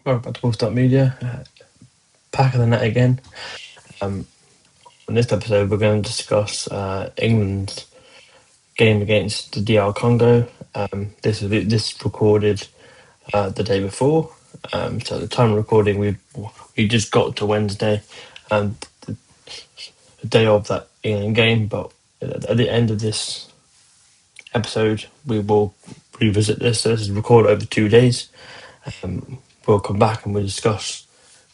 Welcome back to Full Stop Media. Back of the net again. In this episode, we're going to discuss England's game against the DR Congo. This recorded the day before. So at the time of recording, we just got to Wednesday, and the day of that England game. But at the end of this episode, we will revisit this. So this is recorded over 2 days. We'll come back and we'll discuss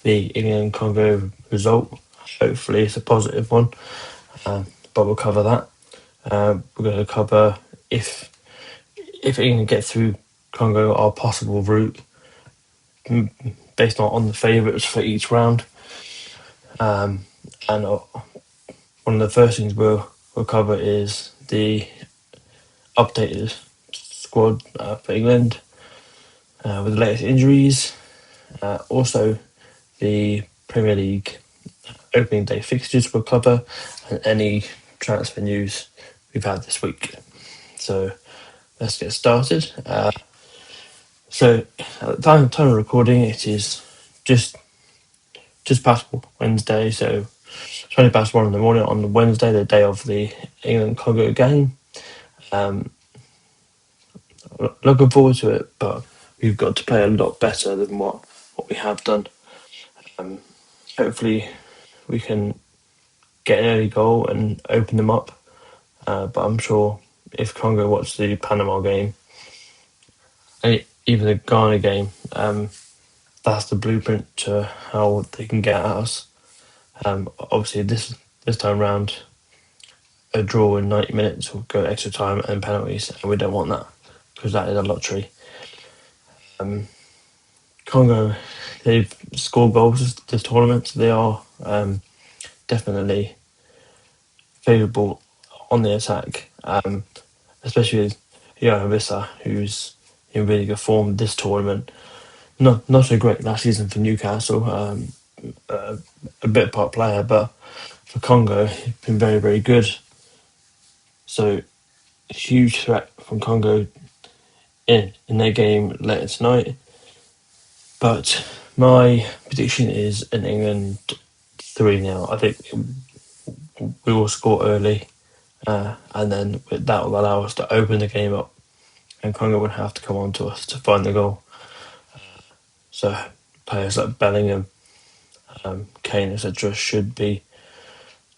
the England Congo result. Hopefully, it's a positive one, but we'll cover that. We're going to cover if England get through Congo, our possible route based on the favourites for each round. And one of the first things we'll cover is the updated squad for England with the latest injuries. Also, the Premier League opening day fixtures we'll cover, and any transfer news we've had this week. So let's get started. So at the time of recording, it is just past Wednesday, so 20 past 1 in the morning on the Wednesday, the day of the England Congo game. Looking forward to it, but we've got to play a lot better than what we have done. Hopefully we can get an early goal and open them up, but I'm sure if Congo watch the Panama game, and even the Ghana game, that's the blueprint to how they can get at us. Obviously, this time round, a draw in 90 minutes will go extra time and penalties, and we don't want that because that is a lottery. Congo, they've scored goals this tournament, so they are definitely favourable on the attack, especially with Johan Wissa, who's in really good form this tournament. Not so great last season for Newcastle, a bit part player, but for Congo, he's been very, very good. So, huge threat from Congo in their game later tonight. But my prediction is an England 3-0. I think we will score early, and then that will allow us to open the game up, and Congo would have to come on to us to find the goal. So players like Bellingham, Kane, etc. should be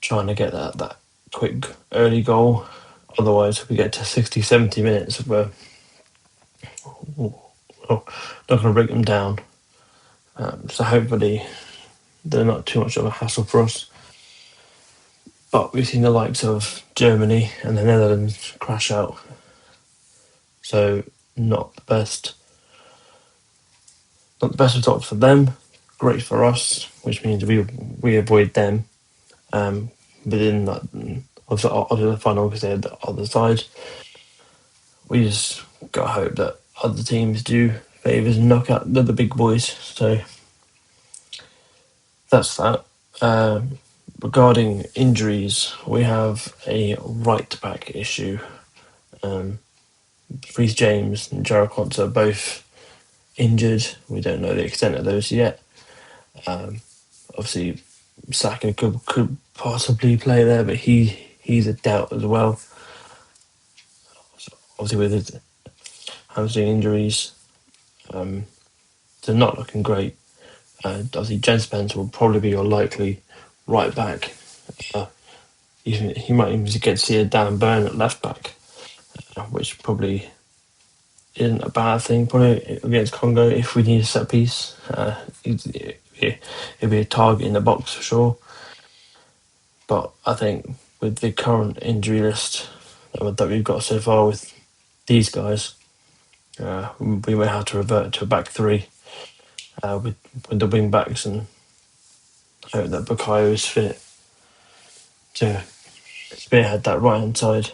trying to get that quick early goal. Otherwise, if we get to 60, 70 minutes, we're not going to break them down. So hopefully they're not too much of a hassle for us. But we've seen the likes of Germany and the Netherlands crash out. So not the best result for them. Great for us, which means we avoid them within that of the final because they're the other side. We just got to hope that other teams do favours and knock out the big boys. So that's that. Regarding injuries, we have a right back issue. Reece James and Jarrell Quanta are both injured. We don't know the extent of those yet. Obviously, Saka could possibly play there, but he's a doubt as well. So obviously, with his hamstring injuries, they're not looking great. Obviously, Jen Spencer will probably be your likely right back. He might even get to see a Dan Burn at left back, which probably isn't a bad thing. Probably against Congo, if we need a set piece, it'd be a target in the box for sure. But I think with the current injury list that we've got so far with these guys, we may have to revert to a back three with the wing backs and hope that Bukayo is fit to spearhead that right hand side.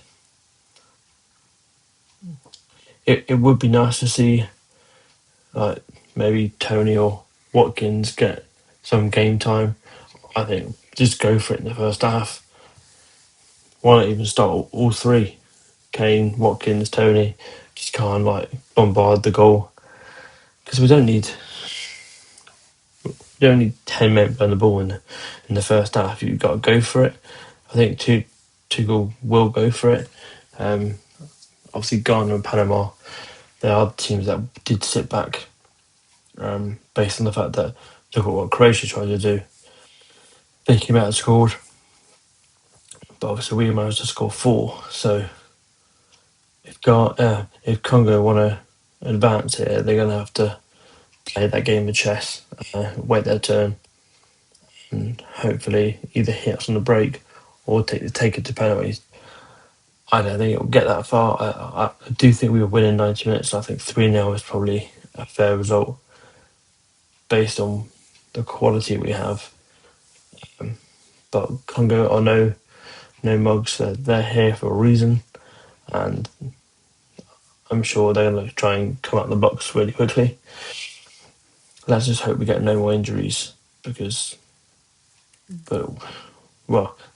It would be nice to see like maybe Tony or Watkins get some game time. I think just go for it in the first half. Why not even start all three? Kane, Watkins, Tony. Just can't bombard the goal because we don't need you don't need 10 men playing the ball in the first half. You've got to go for it. I think Tuchel will go for it. Obviously, Ghana and Panama, they are the teams that did sit back based on the fact that look at what Croatia tried to do. They came out and scored, but obviously we managed to score 4. So if Congo want to advance here, they're going to have to play that game of chess, wait their turn, and hopefully either hit us on the break or take it to penalties. I don't think it'll get that far. I do think we will win in 90 minutes. I think 3-0 is probably a fair result based on the quality we have. But Congo are no mugs. They're here for a reason, and I'm sure they're going to try and come out the box really quickly. Let's just hope we get no more injuries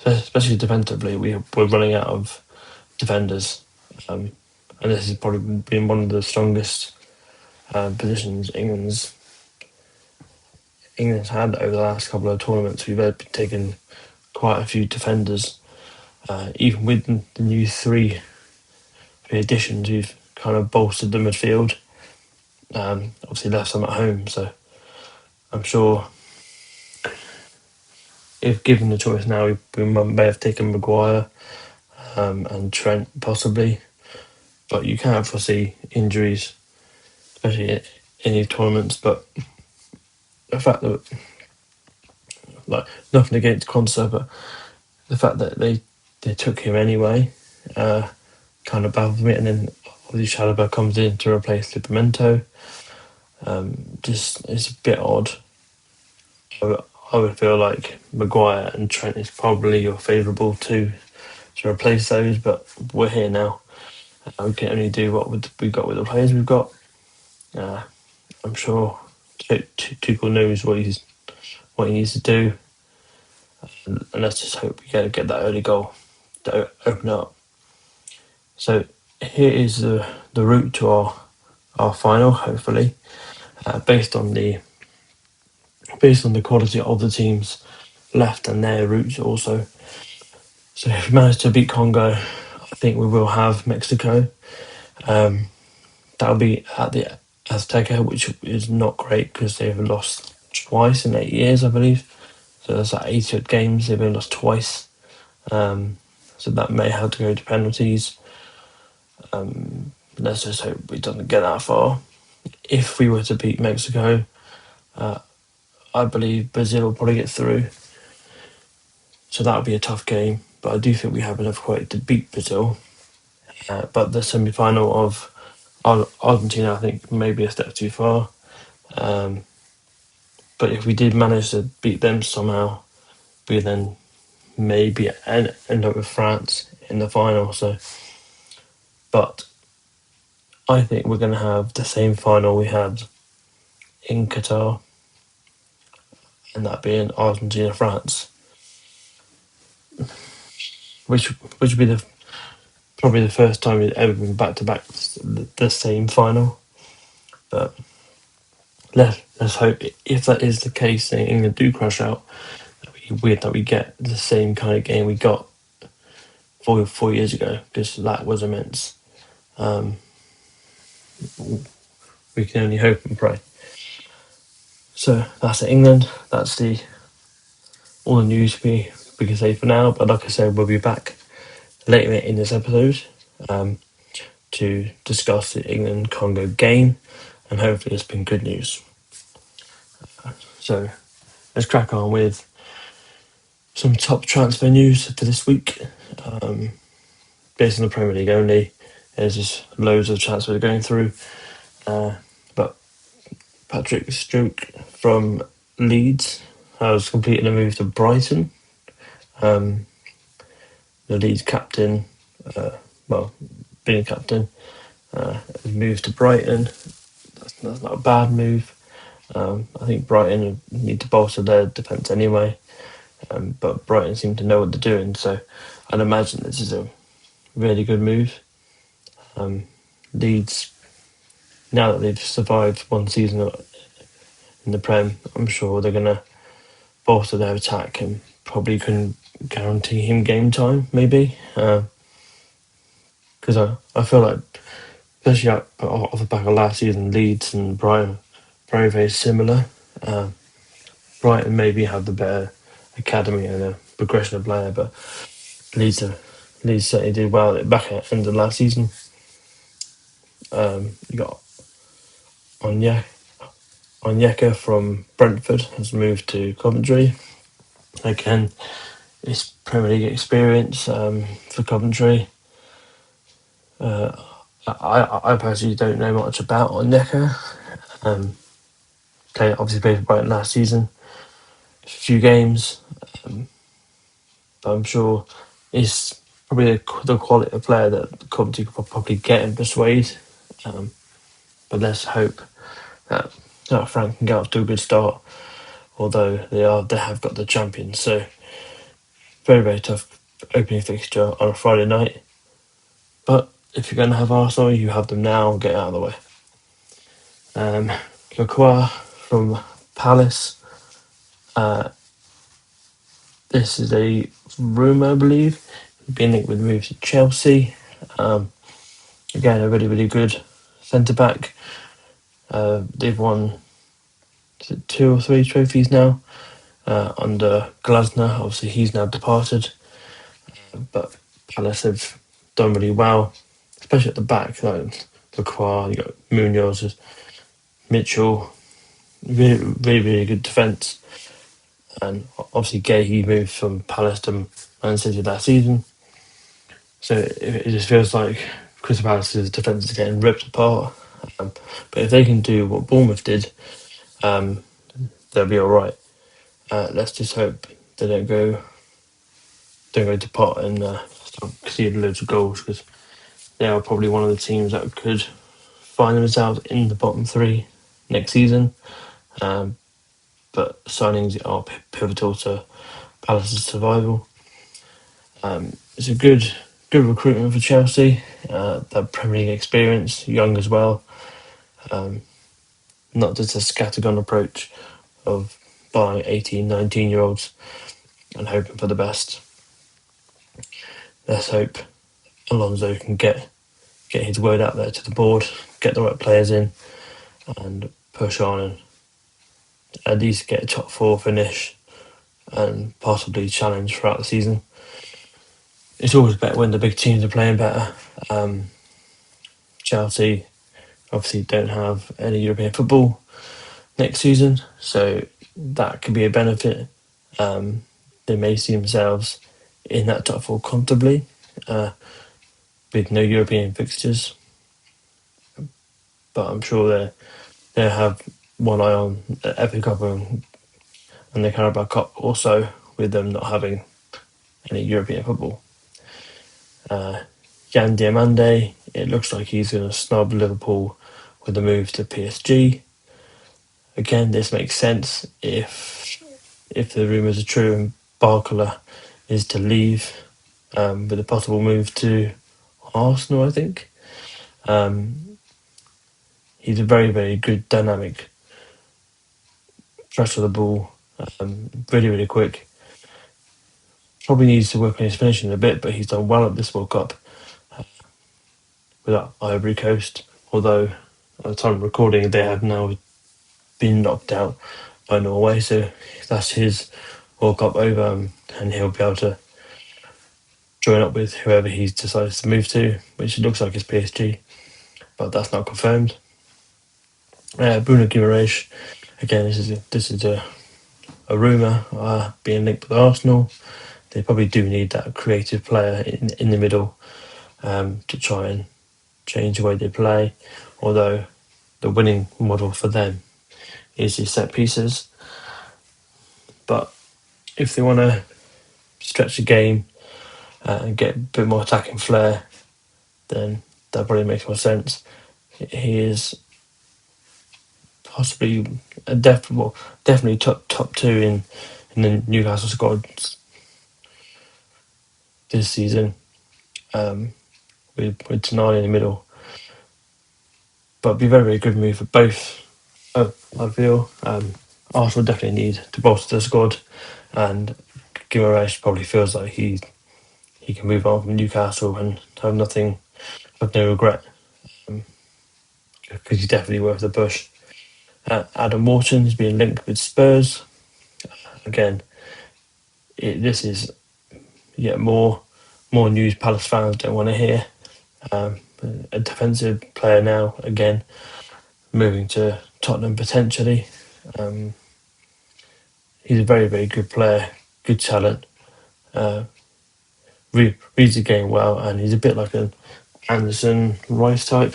especially defensively, we're running out of defenders, and this has probably been one of the strongest positions England's had over the last couple of tournaments. We've taken quite a few defenders, even with the new 3 additions. We've kind of bolstered the midfield. Obviously left some at home, so I'm sure if given the choice now, we may have taken Maguire and Trent possibly, but you can't foresee injuries, especially in these tournaments. But the fact that, like, nothing against Quansah, but the fact that they took him anyway kind of baffled me. And then obviously Chalobah comes in to replace Livramento. Just it's a bit odd. I would feel like Maguire and Trent is probably your favourable to replace those, but we're here now. We can only do what we've got with the players we've got. I'm sure Tuchel knows what he needs to do, and let's just hope we get that early goal to open up. So here is the route to our final, hopefully, based on the quality of the teams left and their routes also. So if we manage to beat Congo, I think we will have Mexico. That'll be at the Azteca, which is not great because they've lost twice in 8 years, I believe. So that's like 80 games. They've been lost twice. So that may have to go to penalties. Let's just hope it doesn't get that far. If we were to beat Mexico, I believe Brazil will probably get through. So that'll be a tough game. But I do think we have enough quality to beat Brazil. But the semi-final of Argentina, I think, may be a step too far. But if we did manage to beat them somehow, we then maybe end up with France in the final. But I think we're going to have the same final we had in Qatar, and that being Argentina-France, which would be probably the first time we've ever been back-to-back the same final. But let's hope, if that is the case, and England do crash out, that we get the same kind of game we got 4 years ago, because that was immense. We can only hope and pray. So that's England. That's all the news we can say for now. But like I said, we'll be back later in this episode to discuss the England-Congo game, and hopefully it's been good news. So let's crack on with some top transfer news for this week. Based on the Premier League only, there's just loads of transfers going through. But Patrick Stroke from Leeds has completed a move to Brighton. The Leeds captain, being captain, has moved to Brighton. That's not a bad move. I think Brighton need to bolster their defence anyway, but Brighton seem to know what they're doing, so I'd imagine this is a really good move. Leeds, now that they've survived one season in in the Prem. I'm sure they're going to bolster their attack and probably can guarantee him game time, maybe. Because I feel like, especially off the back of last season, Leeds and Brighton, very, very similar. Brighton maybe have the better academy and a progression of player, but Leeds certainly did well at the back at the end of last season. You got Onyeka from Brentford has moved to Coventry. Again, it's Premier League experience for Coventry. I personally don't know much about Onyeka. Obviously played for Brighton last season, a few games, but I'm sure he's probably the quality of player that Coventry could probably get and persuade. But let's hope that Frank can get off to a good start. Although they have got the champions, so very, very tough opening fixture on a Friday night. But if you're going to have Arsenal, you have them now. Get out of the way. Lacroix from Palace. This is a rumour, I believe, being linked with moves to Chelsea. Again, a really, really good centre back. They've won 2 or 3 trophies now under Glasner. Obviously, he's now departed, but Palace have done really well, especially at the back. Like Lacroix, you got Munoz, Mitchell, really, really, really good defence. And obviously, Gay, he moved from Palace to Man City last season. So it just feels like Crystal Palace's defence is getting ripped apart. But if they can do what Bournemouth did, they'll be all right. Let's just hope they don't go to pot and start conceding loads of goals, because they are probably one of the teams that could find themselves in the bottom 3 next season. But signings are pivotal to Palace's survival. It's a good recruitment for Chelsea. That Premier League experience, young as well. Not just a scattergun approach of buying 18, 19-year-olds and hoping for the best. Let's hope Alonso can get his word out there to the board, get the right players in, and push on and at least get a top 4 finish and possibly challenge throughout the season. It's always better when the big teams are playing better. Chelsea obviously don't have any European football next season, so that could be a benefit. They may see themselves in that top 4 comfortably with no European fixtures, but I'm sure they have one eye on the FA Cup and the Carabao Cup also, with them not having any European football. Jan Diamande, it looks like he's going to snub Liverpool with the move to PSG. Again, this makes sense if the rumours are true and Barcola is to leave with a possible move to Arsenal, I think. He's a very, very good dynamic pressure of the ball, really, really quick. Probably needs to work on his finishing a bit, but he's done well at this World Cup with Ivory Coast. Although at the time of recording, they have now been knocked out by Norway, so that's his World Cup over, and he'll be able to join up with whoever he decides to move to, which it looks like is PSG, but that's not confirmed. Bruno Guimaraes, again, this is a rumour being linked with Arsenal. They probably do need that creative player in the middle to try and change the way they play, although the winning model for them is his set pieces. But if they want to stretch the game and get a bit more attacking flair, then that probably makes more sense. He is possibly definitely top 2 in the Newcastle squad this season, with Tonali in the middle. But it'd be a very, very good move for both I feel Arsenal definitely need to bolster the squad, and Guimaraes probably feels like he can move on from Newcastle and have no regret, because he's definitely worth the push. Adam Wharton's been linked with Spurs. Again, this is yet more news Palace fans don't want to hear. A defensive player now, again, moving to Tottenham potentially. He's a very, very good player, good talent, reads the game well, and he's a bit like an Anderson Rice type.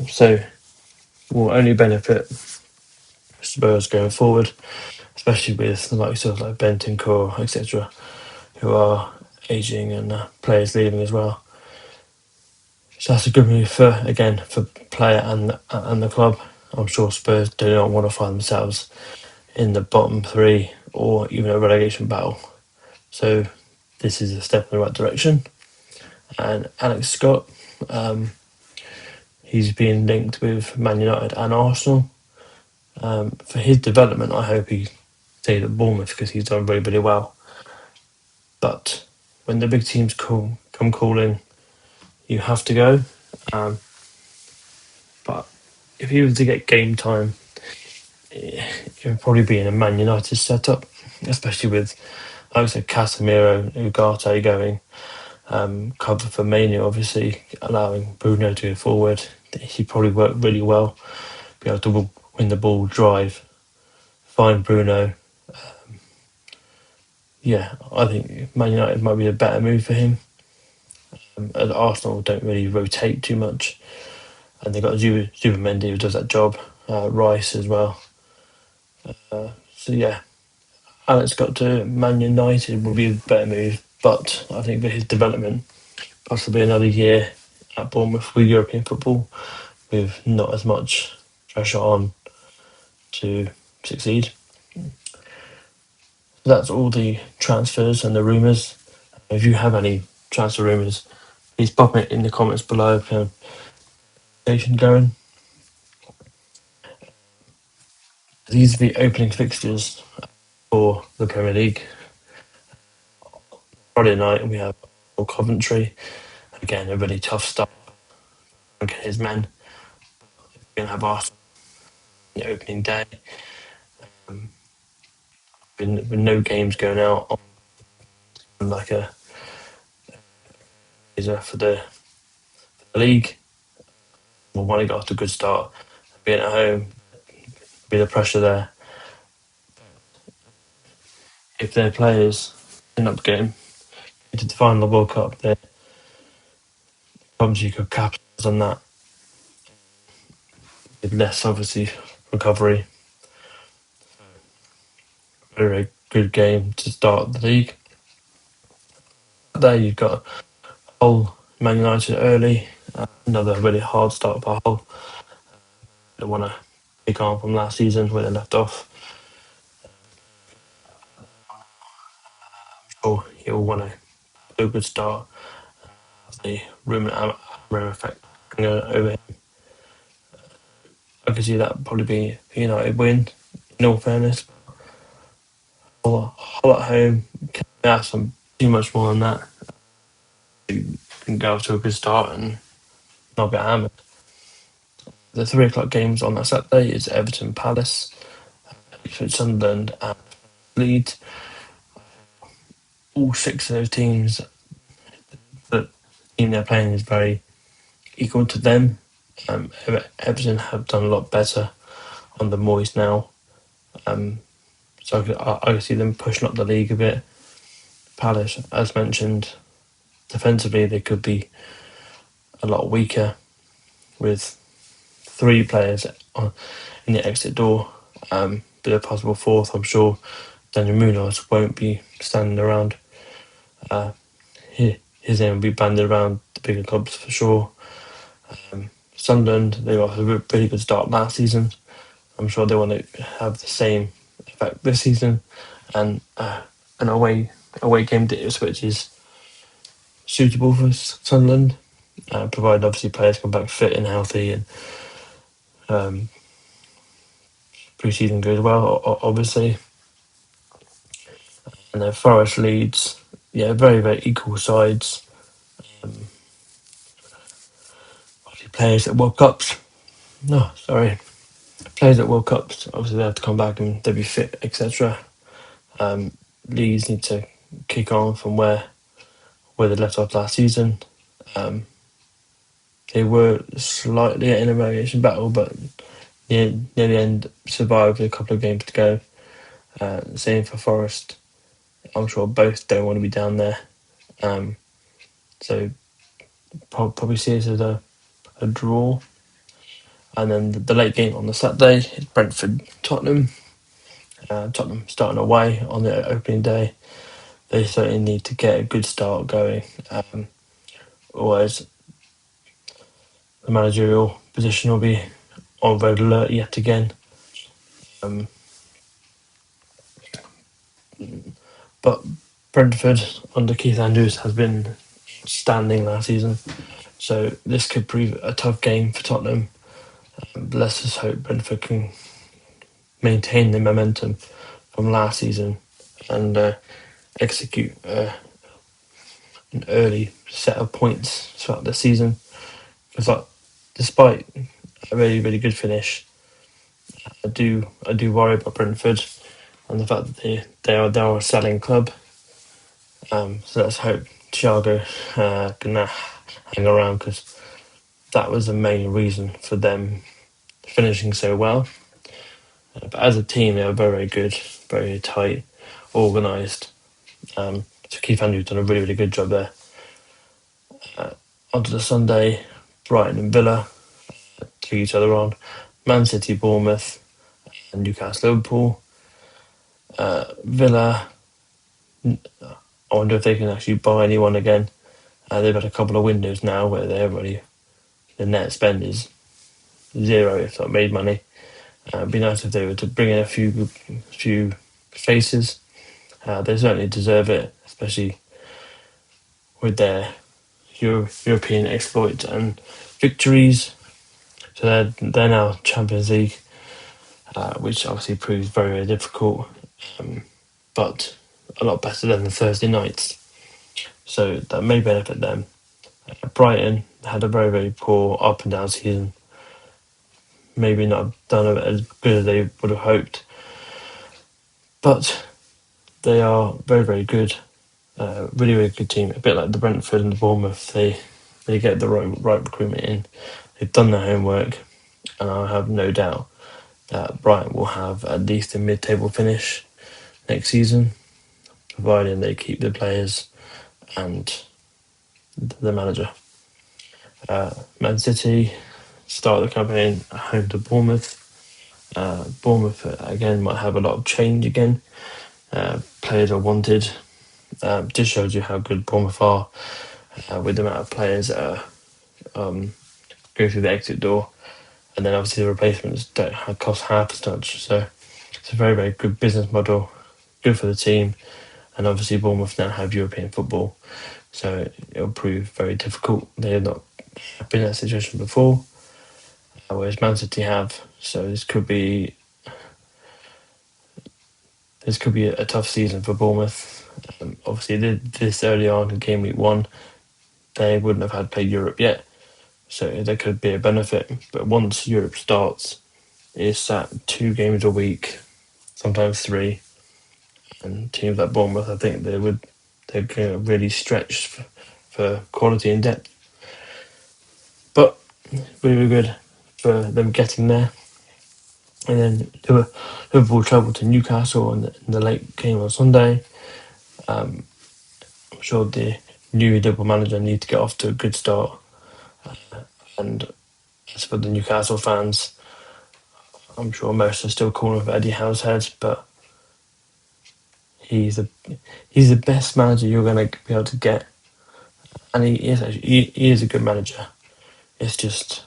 So will only benefit Spurs going forward, especially with the likes of like Bentancur, etc., who are aging and players leaving as well. So that's a good move for player and the club. I'm sure Spurs do not want to find themselves in the bottom three or even a relegation battle. So this is a step in the right direction. And Alex Scott, he's been linked with Man United and Arsenal. For his development, I hope he stays at Bournemouth because he's done really, really well. But when the big teams come calling, you have to go. But if he was to get game time, it would probably be in a Man United setup, especially with, like I said, Casemiro, Ugarte going, cover for Mania, obviously, allowing Bruno to go forward. He'd probably work really well, be able to win the ball, drive, find Bruno. I think Man United might be a better move for him. As Arsenal don't really rotate too much, and they've got Zubimendi who does that job, Rice as well. Alex got to Man United would be a better move, but I think for his development, possibly another year at Bournemouth with European football, with not as much pressure on to succeed. That's all the transfers and the rumours. If you have any transfer rumours, please pop it in the comments below. Conversation going. These are the opening fixtures for the Premier League. Friday night we have Coventry. Again, a really tough start against his men. We're going to have Arsenal on the opening day. With no games going out on like a for the league. We'll want to get off to a good start. Being at home, be the pressure there. If their players end up getting into the final of the World Cup, then obviously you could capitalise on that with less, obviously, recovery. Very, very good game to start the league. There you've got Hull, Man United early. Another really hard start for Hull. They want to pick on from last season where they left off. Sure, he'll want to do a good start. The rumour effect over him. I could see that probably be a United win, in all fairness. Hull at home, can't ask them too much more than that. You can go off to a good start and not get hammered. The 3 o'clock games on that Saturday is Everton Palace, Sunderland and Leeds. All 6 of those teams, the team they're playing is very equal to them. Everton have done a lot better on the Moyes now. So I could see them pushing up the league a bit. Palace, as mentioned, defensively they could be a lot weaker with 3 players in the exit door. But a possible 4th, I'm sure Daniel Munoz won't be standing around. His name will be banded around the bigger clubs for sure. Sunderland, they got a really good start last season. I'm sure they want to have the same effect this season, and an away game to Ipswich is suitable for Sunderland, provided obviously players come back fit and healthy, and pre-season goes well, obviously. And then Forest, Leeds, yeah, very, very equal sides. Obviously players at World Cups. No, sorry. Players at World Cups, obviously they have to come back and they'll be fit, etc. Leeds need to kick on from where they left off last season. They were slightly in a relegation battle, but near the end survived with a couple of games to go. Same for Forest. I'm sure both don't want to be down there. So probably see it as a draw. And then the late game on the Saturday is Brentford Tottenham. Tottenham starting away on the opening day. They certainly need to get a good start going. Otherwise, the managerial position will be on red alert yet again. But Brentford under Keith Andrews has been standing last season, so this could prove a tough game for Tottenham. Let's just hope Brentford can maintain the momentum from last season and execute an early set of points throughout the season. Because despite a really, really good finish, I do worry about Brentford and the fact that they are a selling club. So let's hope Thiago can hang around, because that was the main reason for them finishing so well. But as a team, they were very, very good, very tight, organised. So Keith Andrews done a really, really good job there. Onto the Sunday, Brighton and Villa took each other on. Man City, Bournemouth, and Newcastle, Liverpool. Villa, I wonder if they can actually buy anyone again. They've had a couple of windows now where the net spend is zero, if not made money. It'd be nice if they were to bring in a few faces. They certainly deserve it, especially with their European exploits and victories. So they're now Champions League, which obviously proves very, very difficult, but a lot better than the Thursday nights. So that may benefit them. Brighton had a very, very poor up and down season. Maybe not done as good as they would have hoped, but they are very, very good. Really, really good team. A bit like the Brentford and the Bournemouth. They get the right recruitment in. They've done their homework, and I have no doubt that Brighton will have at least a mid-table finish next season, providing they keep the players and the manager. Man City start the campaign at home to Bournemouth. Bournemouth again might have a lot of change again. Players are wanted. Just shows you how good Bournemouth are with the amount of players that go through the exit door, and then obviously the replacements don't cost half as much. So it's a very, very good business model, good for the team, and obviously Bournemouth now have European football, so it'll prove very difficult. They have not been in that situation before, whereas Man City have. So this could be a tough season for Bournemouth. Obviously, this early on in game week 1, they wouldn't have had played Europe yet, so there could be a benefit. But once Europe starts, it's at 2 games a week, sometimes 3, and teams like Bournemouth, I think they're going to really stretch for quality and depth. But really good for them getting there. And then Liverpool travelled to Newcastle in the late game on Sunday. I'm sure the new Liverpool manager needs to get off to a good start. And as for the Newcastle fans, I'm sure most are still calling for Eddie Howe's head, but he's the best manager you're going to be able to get, and he is a good manager. It's just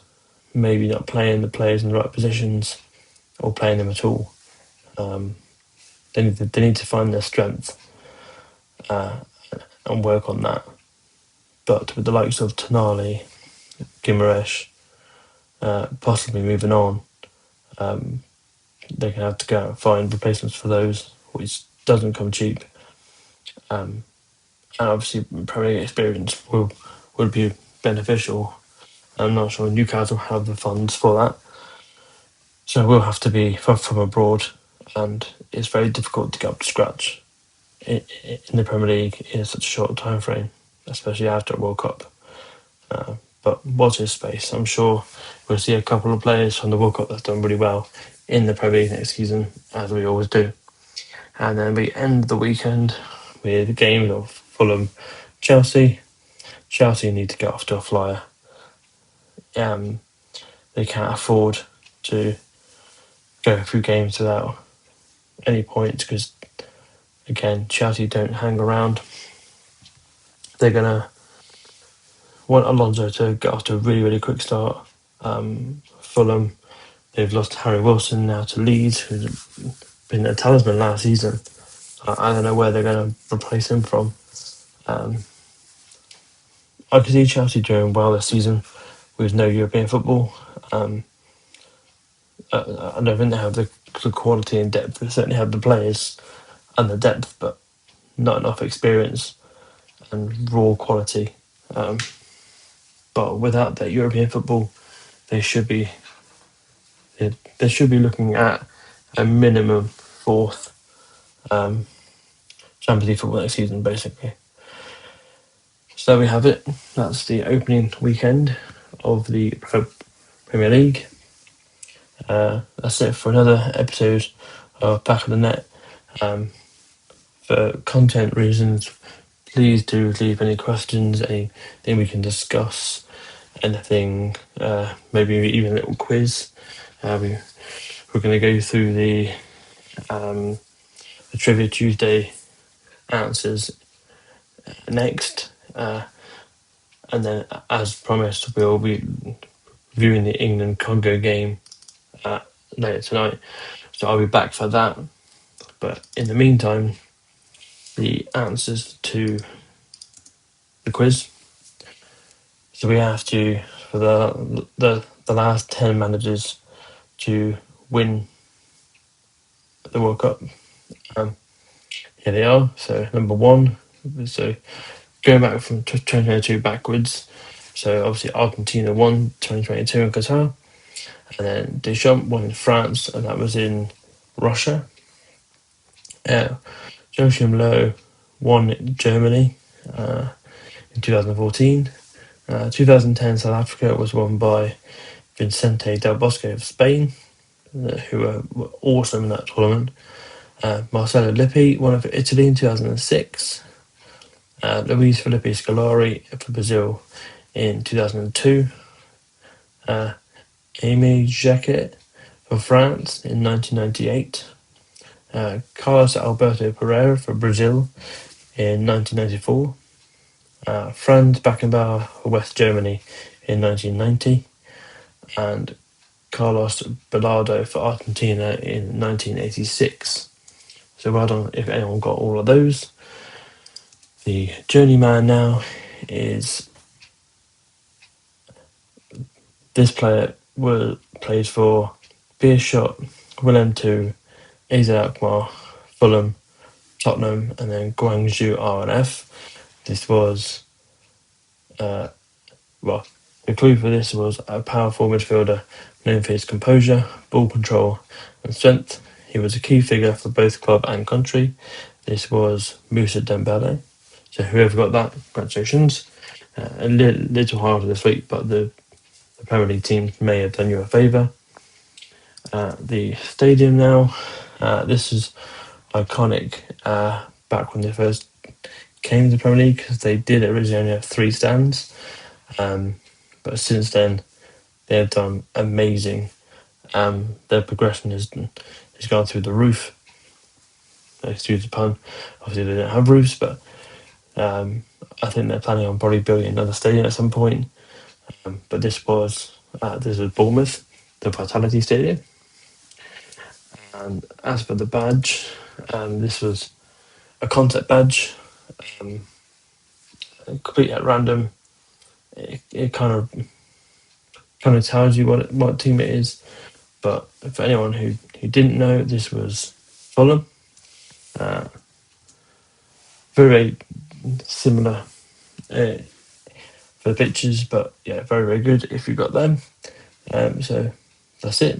maybe not playing the players in the right positions or playing them at all. They need to find their strength and work on that. But with the likes of Tonali, Guimaraes, possibly moving on, they're going to have to go out and find replacements for those, which doesn't come cheap. And obviously, Premier League experience would be beneficial. I'm not sure Newcastle have the funds for that, so we'll have to be from abroad, and it's very difficult to get up to scratch in the Premier League in such a short time frame, especially after a World Cup. But watch this space. I'm sure we'll see a couple of players from the World Cup that's done really well in the Premier League next season, as we always do. And then we end the weekend with games of Fulham, Chelsea. Chelsea need to get off to a flyer. They can't afford to go through games without any points because, again, Chelsea don't hang around. They're going to want Alonso to get off to a really, really quick start. Fulham, they've lost Harry Wilson now to Leeds, who's been a talisman last season. I don't know where they're going to replace him from. I could see Chelsea doing well this season with no European football. I don't think they have the quality and depth. They certainly have the players and the depth, but not enough experience and raw quality. But without that European football, they should be looking at a minimum fourth Champions League football next season, basically. So there we have it. That's the opening weekend of the Premier League. That's it for another episode of Back of the Net. For content reasons, please do leave any questions, anything we can discuss, anything, maybe even a little quiz. We're going to go through the Trivia Tuesday answers next. And then, as promised, we'll be viewing the England Congo game later tonight. So I'll be back for that. But in the meantime, the answers to the quiz. So we have to, for the last 10 managers to win the World Cup. Here they are. So number 1. So going back from 2022 backwards. So obviously Argentina won 2022 in Qatar. And then Deschamps won in France, and that was in Russia. Joachim Low won in Germany in 2014. 2010 South Africa was won by Vicente Del Bosque of Spain, who were awesome in that tournament. Marcelo Lippi won it for Italy in 2006. Luis Felipe Scolari for Brazil in 2002. Aimé Jacquet for France in 1998. Carlos Alberto Pereira for Brazil in 1994. Franz Beckenbauer for West Germany in 1990. And Carlos Bilardo for Argentina in 1986. So well done if anyone got all of those. The journeyman now is this player plays for Beerschot, Willem II, AZ Alkmaar, Fulham, Tottenham, and then Guangzhou RNF. This was, the clue for this was a powerful midfielder known for his composure, ball control, and strength. He was a key figure for both club and country. This was Moussa Dembele. So whoever got that, congratulations. A little harder this week, but the Premier League teams may have done you a favour. The stadium now. This is iconic back when they first came to the Premier League, because they did originally only have 3 stands. But since then, they have done amazing. Their progression has gone through the roof. Excuse the pun. Obviously, they don't have roofs, but I think they're planning on probably building another stadium at some point. But this was Bournemouth, the Vitality Stadium. And as for the badge, this was a concept badge, completely at random. It kind of tells you what team it is, But for anyone who didn't know, this was Fulham. Very similar for the pictures, but yeah, very, very good if you got them. So that's it.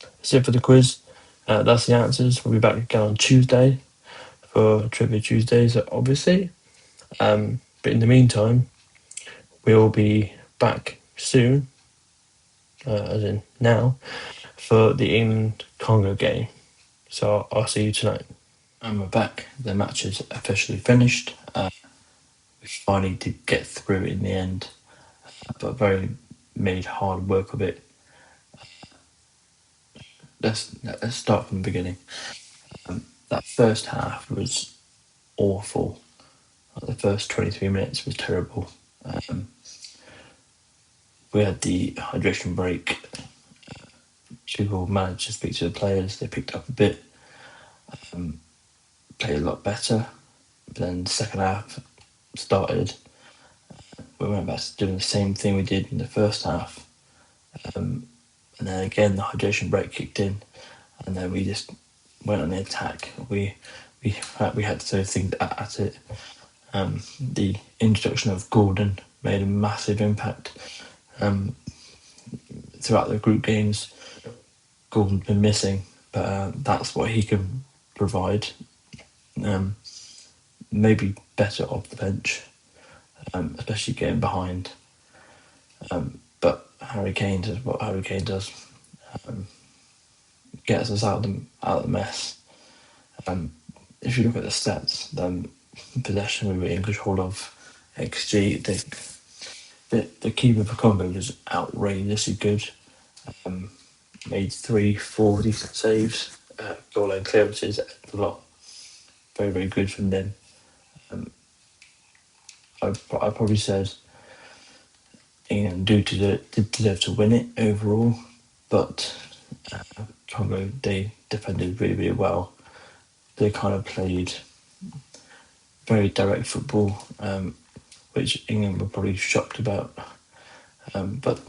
That's it for the quiz. That's the answers. We'll be back again on Tuesday for Trivia Tuesdays, obviously. But in the meantime, we'll be back soon, as in now, for the England Congo game. So I'll see you tonight. And we're back. The match is officially finished. We finally did get through in the end, but very made hard work of it. Let's start from the beginning. That first half was awful. The first 23 minutes was terrible. We had the hydration break. Tuchel managed to speak to the players. They picked up a bit, played a lot better. But then the second half started. We went back to doing the same thing we did in the first half. And then again, the hydration break kicked in. And then we just went on the attack. We had to throw things at it. The introduction of Gordon made a massive impact. Throughout the group games, Gordon's been missing, but that's what he can provide. Maybe better off the bench, especially getting behind. But Harry Kane does what Harry Kane does. Gets us out of the mess. If you look at the stats, then possession we were in control of. XG, the keeper for Congo was outrageously good. Made 3-4 decent saves. Goal line clearances, a lot. Very, very good from them. I probably said England did deserve to win it overall, but Congo, they defended really, really well. They kind of played very direct football, which England were probably shocked about. But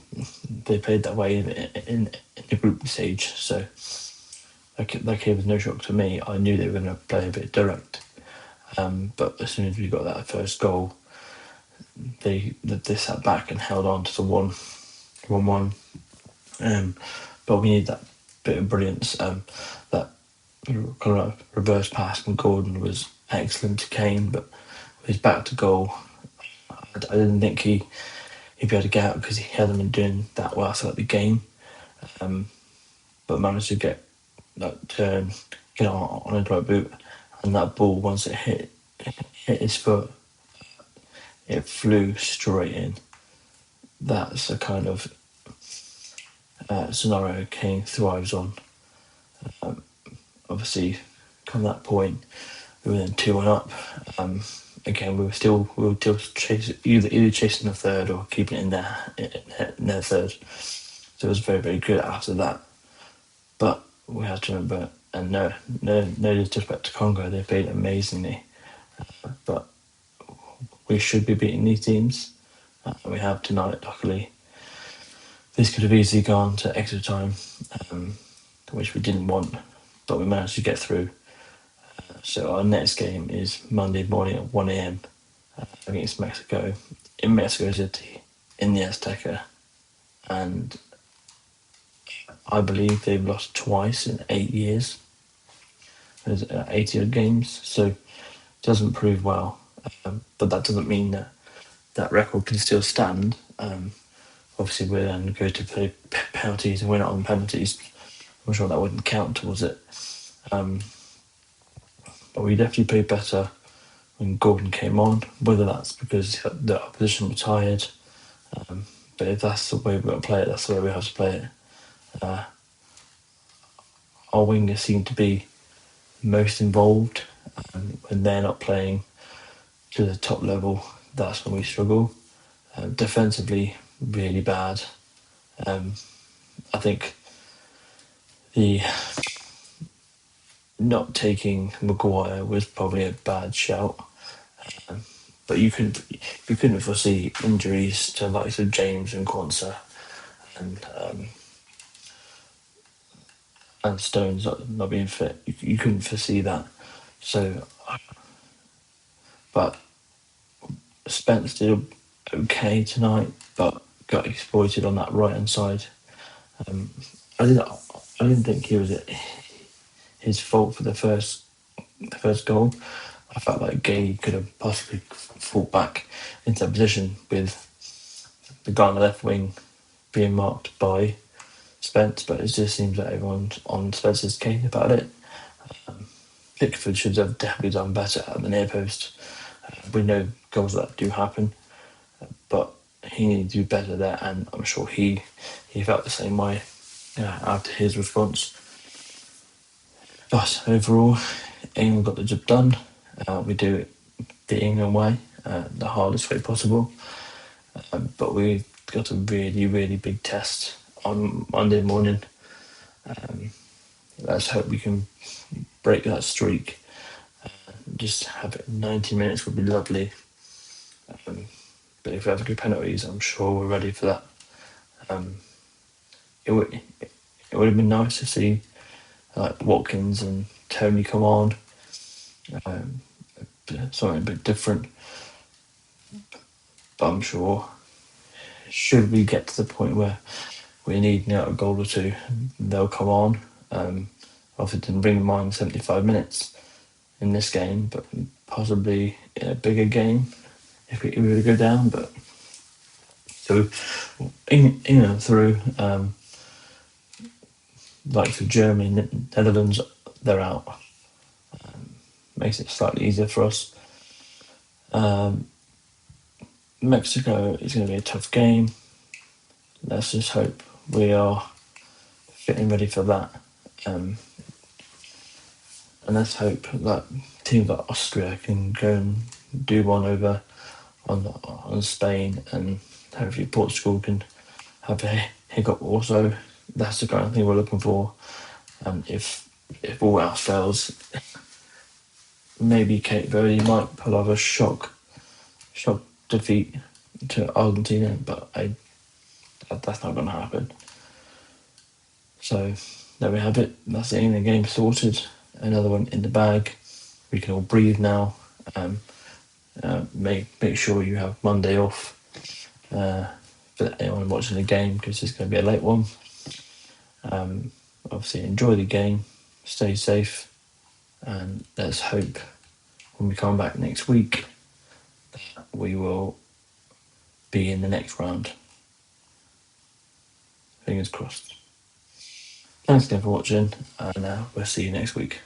they played that way in the group stage, so that came as no shock to me. I knew they were going to play a bit direct. But as soon as we got that first goal, they sat back and held on to the 1-1. But we need that bit of brilliance. That kind of reverse pass from Gordon was excellent to Kane, but his back to goal, I didn't think he'd be able to get out because he hadn't been doing that well throughout the game. But managed to get that turn, get on his right boot, and that ball, once it hit his foot, it flew straight in. That's a kind of scenario Kane thrives on. Obviously, come that point, we were then 2-1 up. Again, we were still chasing either chasing the third or keeping it in their third. So it was very, very good after that. But we have to remember, and no disrespect to Congo, they played amazingly. But we should be beating these teams. We have tonight, luckily. This could have easily gone to extra time, which we didn't want, but we managed to get through. So our next game is Monday morning at 1 a.m. Against Mexico, in Mexico City, in the Azteca. And I believe they've lost twice in 8 years. There's 80 odd games, so it doesn't prove well. But that doesn't mean that record can still stand. Obviously, we're then going to play penalties and win it on penalties. I'm sure that wouldn't count towards it. But we definitely played better when Gordon came on, whether that's because the opposition were tired. But if that's the way we're going to play it, that's the way we have to play it. Our wingers seem to be most involved. When they're not playing to the top level, that's when we struggle. Defensively, really bad. I think the not taking Maguire was probably a bad shout. But you couldn't foresee injuries to likes of James and Quansah, and and Stones not being fit. You couldn't foresee that. So, but Spence did okay tonight, but got exploited on that right hand side. I didn't think he was his fault for the first goal. I felt like Gay could have possibly fought back into that position with the guy on the left wing being marked by Spence, but it just seems that everyone's on Spence's case about it. Pickford should have definitely done better at the near post. We know goals like that do happen, but he needed to do better there, and I'm sure he felt the same way after his response. But overall, England got the job done. We do it the England way, the hardest way possible. But we got a really, really big test on Monday morning. Let's hope we can break that streak. Just have it 90 minutes would be lovely. But if we have good penalties, I'm sure we're ready for that. It would have been nice to see like Watkins and Tony come on. Something a bit different. But I'm sure, should we get to the point where we need a goal or two, they'll come on. Obviously didn't bring them on 75 minutes in this game, but possibly in a bigger game if we were to go down. But so through like for Germany, Netherlands, they're out. Makes it slightly easier for us. Mexico is going to be a tough game. Let's just hope we are getting ready for that. And let's hope that teams like Austria can go and do one over on Spain, and hopefully Portugal can have a hiccup also. That's the kind of thing we're looking for. And if all else fails, maybe Cape Verde might pull off a shock defeat to Argentina, but that's not going to happen. So there we have it. That's the England game sorted. Another one in the bag. We can all breathe now. Make sure you have Monday off for anyone watching the game, because it's going to be a late one. Obviously, enjoy the game, stay safe, and let's hope when we come back next week that we will be in the next round. Fingers crossed. Thanks again for watching, and we'll see you next week.